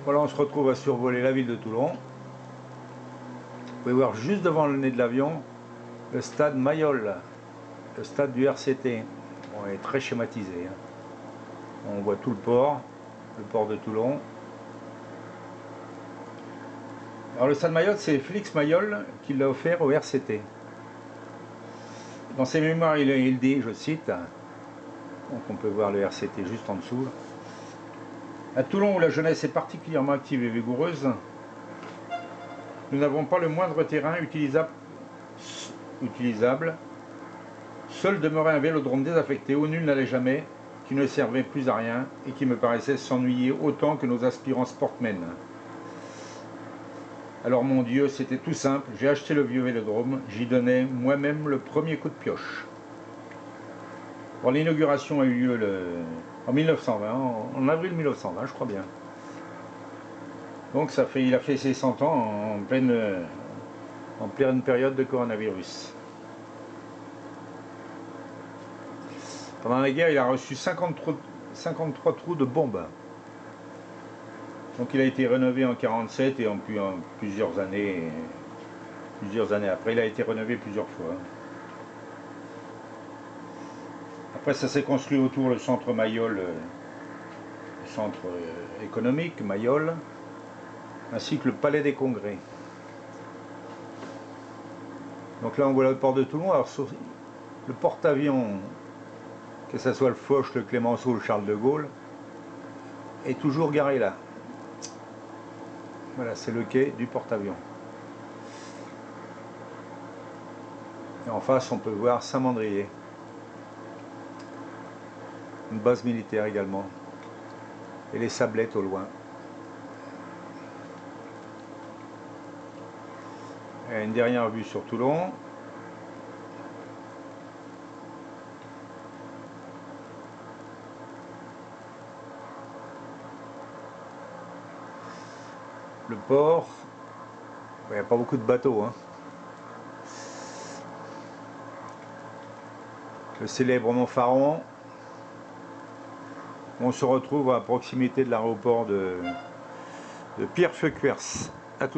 Voilà, on se retrouve à survoler la ville de Toulon. Vous pouvez voir juste devant le nez de l'avion le stade Mayol, le stade du RCT. Bon, il est très schématisé. On voit tout le port de Toulon. Alors le stade Mayol, c'est Félix Mayol qui l'a offert au RCT. Dans ses mémoires, il dit, je cite, donc on peut voir le RCT juste en dessous. À Toulon, où la jeunesse est particulièrement active et vigoureuse, nous n'avons pas le moindre terrain utilisable. Seul demeurait un vélodrome désaffecté où nul n'allait jamais, qui ne servait plus à rien et qui me paraissait s'ennuyer autant que nos aspirants sportmen. Alors mon Dieu, c'était tout simple, j'ai acheté le vieux vélodrome, j'y donnais moi-même le premier coup de pioche. Bon, l'inauguration a eu lieu en 1920, en avril 1920, je crois bien. Donc il a fait ses 100 ans en pleine période de coronavirus. Pendant la guerre, il a reçu 53 trous de bombes. Donc il a été rénové en 1947 et en plusieurs années après, il a été rénové plusieurs fois. Après, ça s'est construit autour le centre Mayol, le centre économique Mayol, ainsi que le palais des congrès. Donc là, on voit le port de Toulon. Alors, le porte-avions, que ce soit le Foch, le Clémenceau, le Charles de Gaulle, est toujours garé là. Voilà, c'est le quai du porte-avions. Et en face, on peut voir Saint-Mandrier. Une base militaire également. Et les Sablettes au loin. Et une dernière vue sur Toulon. Le port, il n'y a pas beaucoup de bateaux. Le célèbre Montfaron. On se retrouve à proximité de l'aéroport de Pierrefieux-Quers. À tout de suite.